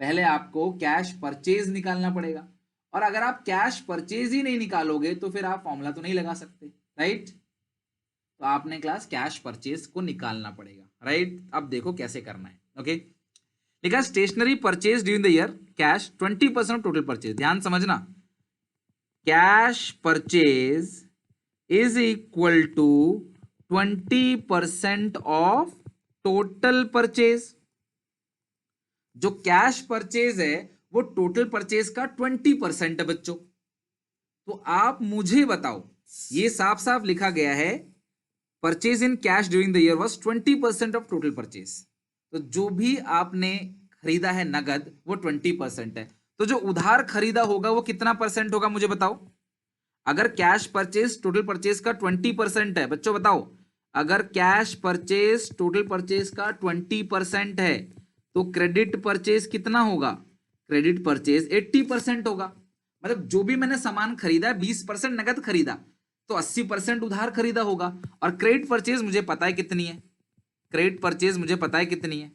पहले आपको कैश परचेज निकालना पड़ेगा, और अगर आप कैश परचेज ही नहीं निकालोगे तो फिर आप फॉर्मूला तो नहीं लगा सकते, राइट। तो आपने क्लास कैश परचेज को निकालना पड़ेगा, राइट। अब देखो कैसे करना है, ओके। लिखा stationery purchase during the year cash 20% total purchase. ध्यान समझना, cash purchase is equal to 20% of total purchase. जो कैश परचेज है वो टोटल परचेज का 20% है बच्चों। तो आप मुझे बताओ, ये साफ साफ लिखा गया है purchase in cash during the year was 20% of total purchase. तो जो भी आपने खरीदा है नगद वो 20% है। तो जो उधार खरीदा होगा वो कितना परसेंट होगा मुझे बताओ। अगर कैश परचेज टोटल परचेज का 20% है, बच्चों बताओ, अगर कैश परचेज टोटल परचेज का 20% है तो क्रेडिट परचेज कितना होगा? क्रेडिट परचेज 80% होगा। मतलब जो भी मैंने सामान खरीदा 20% नगद खरीदा तो 80% उधार खरीदा होगा। और क्रेडिट परचेज मुझे पता है कितनी है, क्रेडिट परचेज मुझे पता है कितनी है,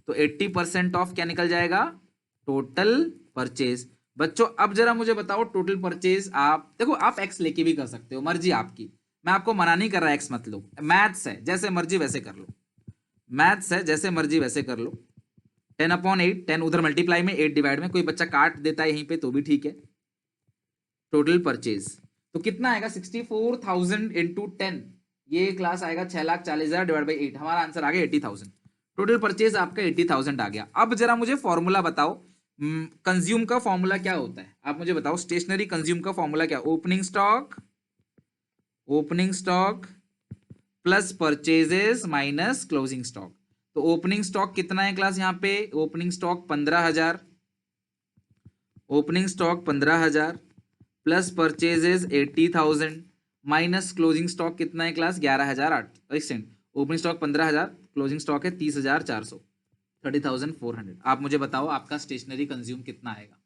तो 80% ऑफ क्या निकल जाएगा? Total purchase. बच्चों अब जरा मुझे बताओ टोटल परचेज, आप देखो आप एक्स लेके भी कर सकते हो, मर्जी आपकी, मैं आपको मना नहीं कर रहा एक्स मत लो, मैथ्स है जैसे मर्जी वैसे कर लो, मैथ्स है जैसे मर्जी वैसे कर लो। 10/8, 10 उधर मल्टीप्लाई में 8 डिवाइड में, कोई बच्चा काट देता है यहीं पे तो भी ठीक है। टोटल परचेज तो कितना आएगा? 64,000 इंटू 10, ये क्लास आएगा 6,40,000 डिवाइड बाई 8, हमारा आंसर आ गया 80,000। टोटल परचेज आपका 80,000 आ गया। अब जरा मुझे फॉर्मूला बताओ, कंज्यूम का फॉर्मूला क्या होता है आप मुझे बताओ। स्टेशनरी कंज्यूम का फॉर्मूला क्या? Opening stock, opening stock plus purchases minus closing stock. तो ओपनिंग स्टॉक कितना है क्लास यहाँ पे? Opening stock 15,000, opening stock 15,000 plus purchases 80,000 minus closing stock कितना है class? 11,800। Opening stock 15,000, closing stock है 30,400, 30,400। आप मुझे बताओ आपका स्टेशनरी कंज्यूम कितना आएगा?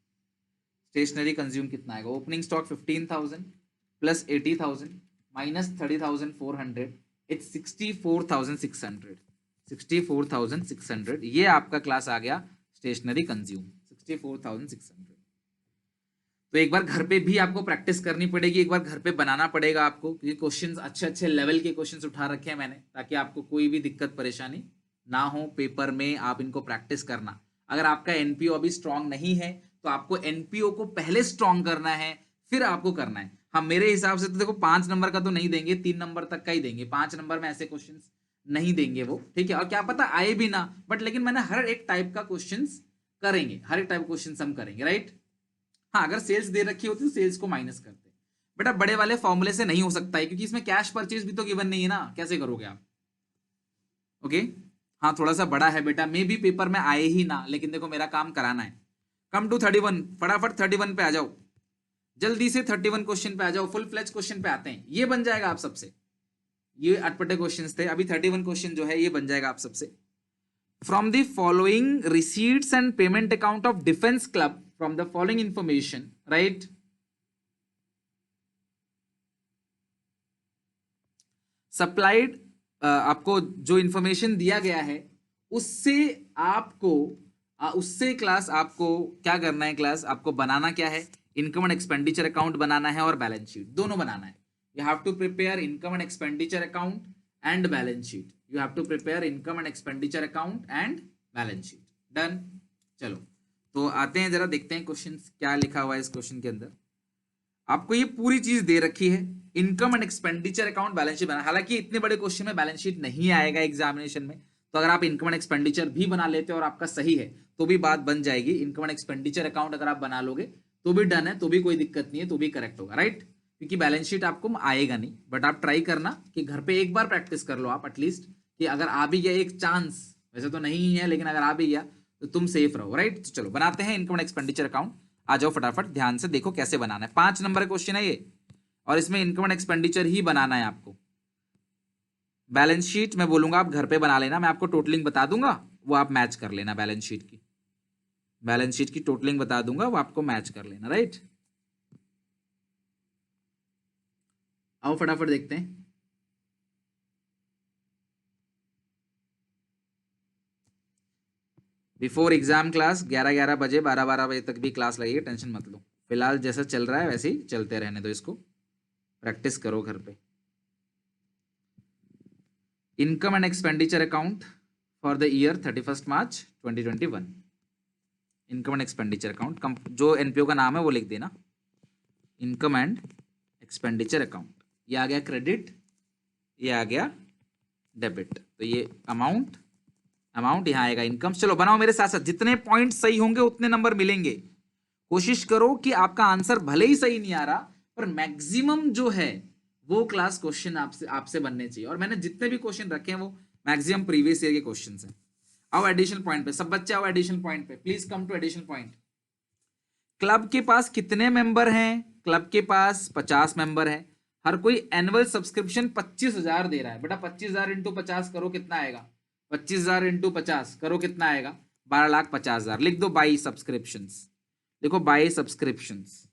स्टेशनरी कंज्यूम कितना आएगा? Opening stock 15,000 plus 80,000 minus 30,400, it's 64,600, 64,600। ये आपका क्लास आ गया स्टेशनरी कंज्यूम 64,600। तो एक बार घर पे भी आपको प्रैक्टिस करनी पड़ेगी, एक बार घर पे बनाना पड़ेगा आपको, क्योंकि क्वेश्चंस अच्छे अच्छे लेवल के क्वेश्चंस उठा रखे हैं मैंने, ताकि आपको कोई भी दिक्कत परेशानी ना हो पेपर में। आप इनको प्रैक्टिस करना। अगर आपका एनपीओ अभी स्ट्रांग नहीं है तो आपको एनपीओ को पहले स्ट्रांग करना है, फिर आपको करना है। हाँ मेरे हिसाब से तो देखो 5 नंबर का तो नहीं देंगे, 3 नंबर तक का ही देंगे। 5 नंबर में ऐसे क्वेश्चन नहीं देंगे वो, ठीक है। और क्या पता आए भी ना, बट लेकिन मैंने हर एक टाइप का क्वेश्चन करेंगे, हर एक टाइप क्वेश्चन हम करेंगे, राइट। हाँ अगर सेल्स दे रखी होती तो सेल्स को माइनस करते, बेटा बड़े वाले फॉर्मूले से नहीं हो सकता है, क्योंकि इसमें कैश परचेज भी तो गिवन नहीं है ना, कैसे करोगे आप? ओके हाँ थोड़ा सा बड़ा है बेटा, मे भी पेपर में आए ही ना, लेकिन देखो मेरा काम कराना है। कम टू 31, फटाफट 31 पे आ जाओ, जल्दी से 31 क्वेश्चन पे आ जाओ, फुल फ्लेज क्वेश्चन पे आते हैं। ये बन जाएगा आप सबसे, ये अटपटे क्वेश्चन थे, अभी 31 क्वेश्चन जो है ये बन जाएगा आप सबसे। From the following receipts and payment account of defence club, from the following information, right? Supplied आपको जो इंफॉर्मेशन दिया गया है उससे आपको उससे क्लास आपको क्या करना है, क्लास आपको बनाना क्या है, इनकम एंड एक्सपेंडिचर अकाउंट बनाना है और बैलेंस शीट दोनों बनाना है। You have to prepare income and expenditure account and balance sheet. You have to prepare income and expenditure account and balance sheet. Done. चलो तो आते हैं, जरा देखते हैं क्वेश्चन क्या लिखा हुआ है इस क्वेश्चन के अंदर। आपको ये पूरी चीज दे रखी है, income and expenditure account balance sheet बना। हालांकि इतने बड़े क्वेश्चन में बैलेंस शीट नहीं आएगा एग्जामिनेशन में, तो अगर आप इनकम एंड एक्सपेंडिचर भी बना लेते हो और आपका सही है तो भी बात बन जाएगी। इनकम एंड एक्सपेंडिचर अकाउंट अगर आप बना लोगे तो भी डन है, तो भी कोई दिक्कत नहीं है, तो भी करेक्ट होगा, राइट। क्योंकि बैलेंस शीट आपको आएगा नहीं, बट आप ट्राई करना कि घर पे एक बार प्रैक्टिस कर लो आप एटलीस्ट, कि अगर आ भी गया एक चांस, वैसे तो नहीं है लेकिन अगर आ भी गया तो तुम सेफ रहो, राइट। तो चलो बनाते हैं इनकम एंड एक्सपेंडिचर अकाउंट। आ जाओ फटाफट, ध्यान से देखो कैसे बनाना है। 5 नंबर क्वेश्चन है ये, और इसमें इनकम एंड एक्सपेंडिचर ही बनाना है आपको। बैलेंस शीट मैं बोलूंगा आप घर पे बना लेना, मैं आपको टोटलिंग बता दूंगा, वो आप मैच कर लेना। बैलेंस शीट की टोटलिंग बता दूंगा, वो आपको मैच कर लेना, राइट। आओ फटाफट देखते हैं। बिफोर एग्जाम क्लास 11 बजे 12 बजे तक भी क्लास लगेगी, टेंशन मत लो। फिलहाल जैसा चल रहा है वैसे ही चलते रहने दो, इसको प्रैक्टिस करो घर पे। Income and expenditure account for the year 31 March 2021। Income and expenditure account, जो एनपीओ का नाम है वो लिख देना, इनकम एंड एक्सपेंडिचर अकाउंट। ये आ गया क्रेडिट, ये आ गया डेबिट, तो ये अमाउंट यहाँ आएगा इनकम। चलो बनाओ मेरे साथ साथ, जितने पॉइंट सही होंगे उतने नंबर मिलेंगे। कोशिश करो कि आपका आंसर भले ही सही नहीं आ रहा पर मैक्सिमम जो है वो क्लास क्वेश्चन आपसे बनने चाहिए। और मैंने जितने भी क्वेश्चन रखे हैं वो मैक्सिमम प्रीवियस ईयर के क्वेश्चन हैं। आओ एडिशनल पॉइंट पे, सब बच्चे आओ एडिशनल पॉइंट पे, please come to additional point. Club के पास कितने मेंबर हैं? क्लब के पास 50 मेंबर है। हर कोई एनुअल सब्सक्रिप्शन 25,000 दे रहा है। बेटा 25,000 इंटू 50 करो कितना आएगा? 25,000 इंटू 50 करो कितना आएगा? 12,50,000। लिख दो बाई सब्सक्रिप्शंस, लिखो बाई सब्सक्रिप्शंस,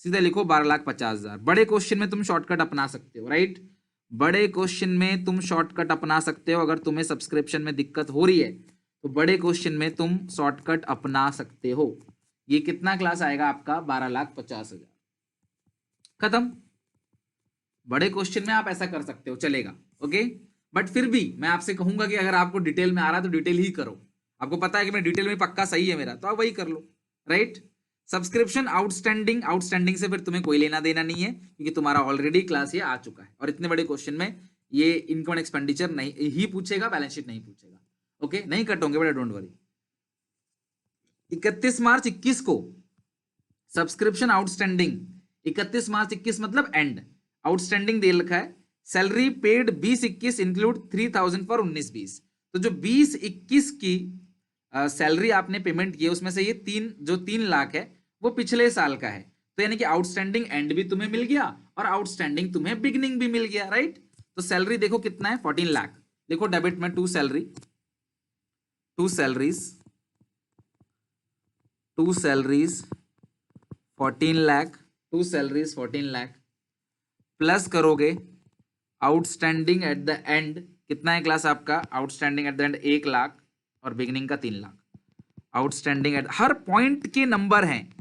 सीधे लिखो 12,50,000। बड़े क्वेश्चन में तुम शॉर्टकट अपना सकते हो, राइट। बड़े क्वेश्चन में तुम शॉर्टकट अपना सकते हो। अगर तुम्हें सब्सक्रिप्शन में दिक्कत हो रही है तो बड़े क्वेश्चन में तुम शॉर्टकट अपना सकते हो। ये कितना क्लास आएगा आपका? 12,50,000। खत्म। बड़े क्वेश्चन में आप ऐसा कर सकते हो, चलेगा, ओके। बट फिर भी मैं आपसे कहूंगा कि अगर आपको डिटेल में आ रहा है तो डिटेल ही करो। आपको पता है कि मैं डिटेल में पक्का सही है मेरा, तो आप वही कर लो, राइट। सब्सक्रिप्शन आउटस्टैंडिंग से फिर तुम्हें कोई लेना देना नहीं है, क्योंकि तुम्हारा ऑलरेडी क्लास ये आ चुका है। और इतने बड़े क्वेश्चन में ये इनकम एक्सपेंडिचर नहीं ही पूछेगा, बैलेंस शीट नहीं पूछेगा, ओके। नहीं कट होंगे बेटा, डोंट वरी। 31 मार्च 21 को सब्सक्रिप्शन आउटस्टैंडिंग, 31 मार्च 21 मतलब एंड, आउटस्टैंडिंग दे रखा है। Salary paid 20-21 include 3,000 for 19-20। तो जो 20-21 की सैलरी आपने पेमेंट की है उसमें से ये 3 लाख है वो पिछले साल का है। तो यानी कि आउटस्टैंडिंग एंड भी तुम्हें मिल गया और आउटस्टैंडिंग तुम्हें बिगनिंग भी मिल गया, राइट। तो सैलरी देखो कितना है? 14 लाख। देखो डेबिट में to salaries 14 lakh, 14 lakh plus करोगे आउटस्टैंडिंग एट द एंड। कितना है क्लास आपका outstanding at the end? 1 lakh और बिगिनिंग का 3 लाख। आउटस्टैंडिंग एट, हर पॉइंट के नंबर हैं,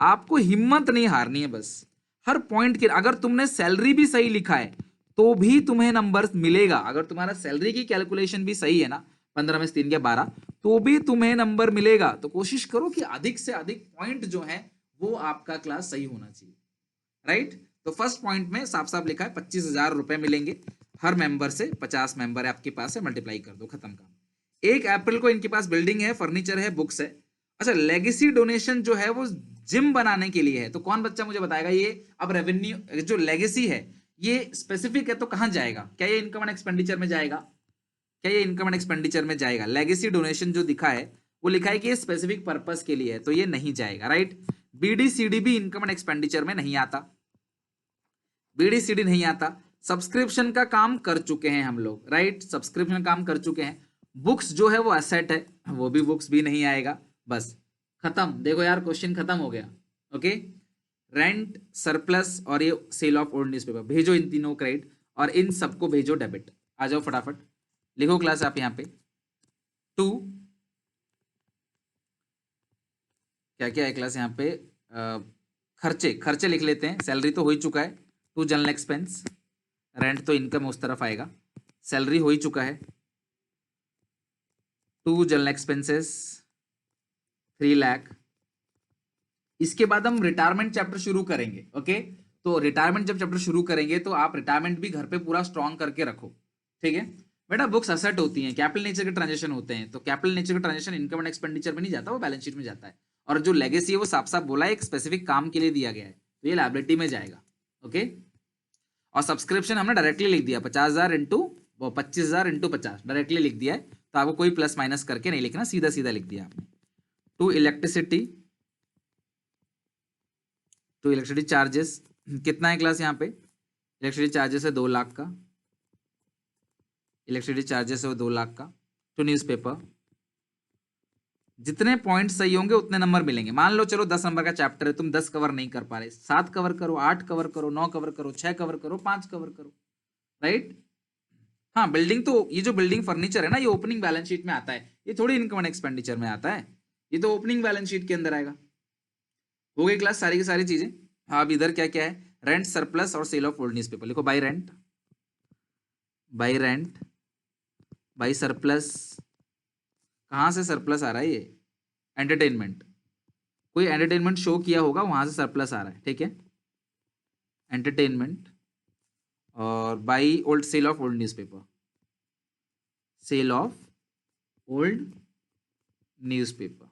आपको हिम्मत नहीं हारनी है बस। हर पॉइंट के, अगर तुमने सैलरी भी सही लिखा है तो भी तुम्हें नंबर मिलेगा। अगर तुम्हारा सैलरी की कैलकुलेशन भी सही है ना, 15 में से 3 के 12, तो भी तुम्हें नंबर मिलेगा। तो कोशिश करो कि अधिक से अधिक पॉइंट जो है वो आपका क्लास सही होना चाहिए, राइट। तो फर्स्ट पॉइंट में साफ साफ लिखा है 25,000 रुपए मिलेंगे हर मेंबर से। 50 मेंबर है आपके पास है, मल्टीप्लाई कर दो, खत्म काम। 1 अप्रैल को इनके पास बिल्डिंग है, फर्नीचर है, बुक्स है। अच्छा, लेगेसी डोनेशन जो है वो जिम बनाने के लिए है। तो कौन बच्चा मुझे बताएगा ये अब रेवेन्यू जो लेगेसी है ये स्पेसिफिक है तो कहां जाएगा? क्या ये इनकम एंड एक्सपेंडिचर में जाएगा? क्या ये इनकम एंड एक्सपेंडिचर में जाएगा? लेगेसी डोनेशन जो दिखा है वो लिखा है कि ये स्पेसिफिक पर्पस के लिए है, तो ये नहीं जाएगा, राइट। बीडीसीडी भी इनकम एंड एक्सपेंडिचर में नहीं आता, बीडीसीडी नहीं आता। सब्सक्रिप्शन का काम कर चुके हैं हम लोग, राइट। सब्सक्रिप्शन काम कर चुके हैं। बुक्स जो है वो एसेट है, वो भी बुक्स भी नहीं आएगा। बस खत्म। देखो यार क्वेश्चन खत्म हो गया, ओके। रेंट, सरप्लस और ये सेल ऑफ ओल्ड न्यूज़पेपर, भेजो इन तीनों क्रेडिट। और इन सबको भेजो डेबिट। आ जाओ फटाफट लिखो क्लास आप यहाँ पे 2 क्या क्या है क्लास यहाँ पे खर्चे खर्चे लिख लेते हैं। सैलरी तो हो ही चुका है, 2 जनरल एक्सपेंस, रेंट तो इनकम उस तरफ आएगा, सैलरी हो ही चुका है, 2 जनरल एक्सपेंसेस 3 लाख। इसके बाद हम रिटायरमेंट चैप्टर शुरू करेंगे। ओके, तो रिटायरमेंट जब चैप्टर शुरू करेंगे तो आप रिटायरमेंट भी घर पे पूरा स्ट्रॉन्ग करके रखो, ठीक है बेटा। बुक्स असेट होती हैं, कैपिटल नेचर के ट्रांजेक्शन होते हैं, तो कैपिटल नेचर का ट्रांजेक्शन इनकम एंड एक्सपेंडिचर में नहीं जाता, वो बैलेंस शीट में जाता है। और जो लेगेसी है वो साफ साफ बोला है एक स्पेसिफिक काम के लिए दिया गया है, तो ये लायबिलिटी में जाएगा। ओके, और सब्सक्रिप्शन हमने डायरेक्टली लिख दिया 50,000 इंटू 25,000 इंटू 50 डायरेक्टली लिख दिया है, तो आपको कोई प्लस माइनस करके नहीं लिखना, सीधा सीधा लिख दिया आपने। टू इलेक्ट्रिसिटी चार्जेस कितना है क्लास यहाँ पे? इलेक्ट्रिसिटी चार्जेस है 2 लाख का, इलेक्ट्रिसिटी चार्जेस है वो 2 लाख का। टू न्यूज़पेपर, जितने पॉइंट सही होंगे उतने नंबर मिलेंगे। मान लो चलो 10 नंबर का चैप्टर है, तुम 10 कवर नहीं कर पा रहे, 7 कवर करो, 8 कवर करो, 9 कवर करो, 6 कवर करो, 5 कवर करो, राइट। हाँ, बिल्डिंग तो ये जो बिल्डिंग फर्नीचर है ना, ये ओपनिंग बैलेंस शीट में आता है, ये थोड़ी इनकम एंड एक्सपेंडिचर में आता है, ये तो ओपनिंग बैलेंस शीट के अंदर आएगा। हो गई क्लास सारी की सारी चीजें। हाँ, अब इधर क्या क्या है? रेंट, सरप्लस और सेल ऑफ ओल्ड न्यूज़पेपर लिखो। By rent, by rent, by surplus. कहाँ से सरप्लस आ रहा है? ये एंटरटेनमेंट, कोई एंटरटेनमेंट शो किया होगा वहां से सरप्लस आ रहा है, ठीक है, एंटरटेनमेंट। और by old, sale of old newspaper, sale of old newspaper.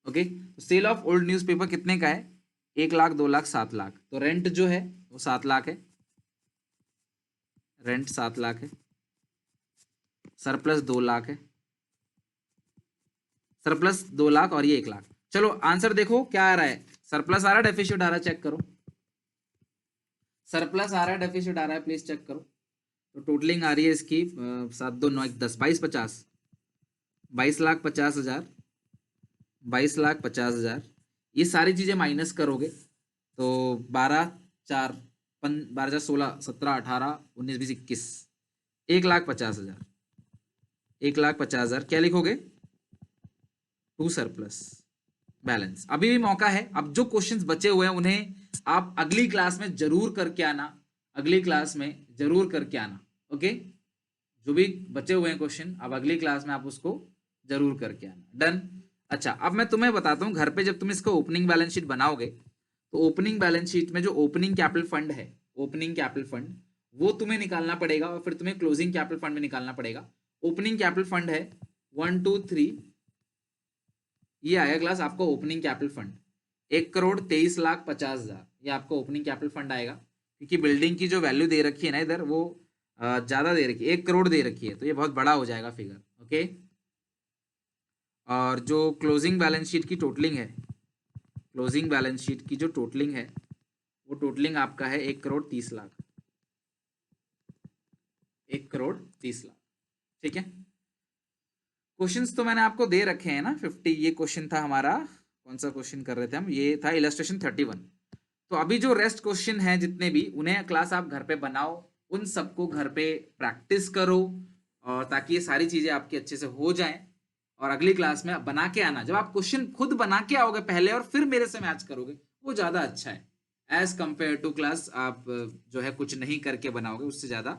Okay, तो सेल ऑफ ओल्ड न्यूज़पेपर कितने का है? 1 लाख, 2 लाख, 7 लाख। तो रेंट जो है वो 7 लाख है, रेंट 7 लाख है, सरप्लस 2 लाख है, सरप्लस 2 लाख और ये 1 लाख। चलो आंसर देखो क्या आ रहा है, सरप्लस आ रहा है डेफिसिट आ रहा है, चेक करो। सरप्लस आ रहा है डेफिसिट आ रहा है, प्लीज चेक करो। तो टोटलिंग आ रही है इसकी 7 2 9 1 10 22 50, 22,50,000, 22,50,000। ये सारी चीजें माइनस करोगे तो 12 4 12 16 17 18 19 20 21, 1,50,000, 1,50,000 क्या लिखोगे? To surplus balance. अभी भी मौका है, अब जो क्वेश्चंस बचे हुए हैं उन्हें आप अगली क्लास में जरूर करके आना, अगली क्लास में जरूर करके आना। ओके, जो भी बचे हुए हैं क्वेश्चन अब अगली क्लास में आप उसको जरूर करके आना। डन। अच्छा, अब मैं तुम्हें बताता हूँ, घर पे जब तुम इसका ओपनिंग बैलेंस शीट बनाओगे तो ओपनिंग बैलेंस शीट में जो ओपनिंग कैपिटल फंड है, ओपनिंग कैपिटल फंड वो तुम्हें निकालना पड़ेगा और फिर तुम्हें क्लोजिंग कैपिटल फंड में निकालना पड़ेगा। ओपनिंग कैपिटल फंड है 1 2 3, ये आएगा क्लास आपको ओपनिंग कैपिटल फंड 1,23,50,000, ये आपको ओपनिंग कैपिटल फंड आएगा, क्योंकि बिल्डिंग की जो वैल्यू दे रखी है ना इधर वो ज्यादा दे रखी है, 1 करोड़ दे रखी है, तो ये बहुत बड़ा हो जाएगा फिगर। ओके, और जो क्लोजिंग बैलेंस शीट की टोटलिंग है, क्लोजिंग बैलेंस शीट की जो टोटलिंग है वो टोटलिंग आपका है 1,30,00,000, 1,30,00,000, ठीक है। क्वेश्चंस तो मैंने आपको दे रखे हैं ना 50, ये क्वेश्चन था हमारा, कौन सा क्वेश्चन कर रहे थे हम, ये था इलस्ट्रेशन 31। तो अभी जो रेस्ट क्वेश्चन है जितने भी, उन्हें क्लास आप घर पे बनाओ, उन सबको घर पे प्रैक्टिस करो, और ताकि ये सारी चीजें आपकी अच्छे से हो जाएं, और अगली क्लास में बना के आना। जब आप क्वेश्चन खुद बना के आओगे पहले और फिर मेरे से मैच करोगे, वो ज्यादा अच्छा है एज कंपेयर टू क्लास आप जो है कुछ नहीं करके बनाओगे, उससे ज्यादा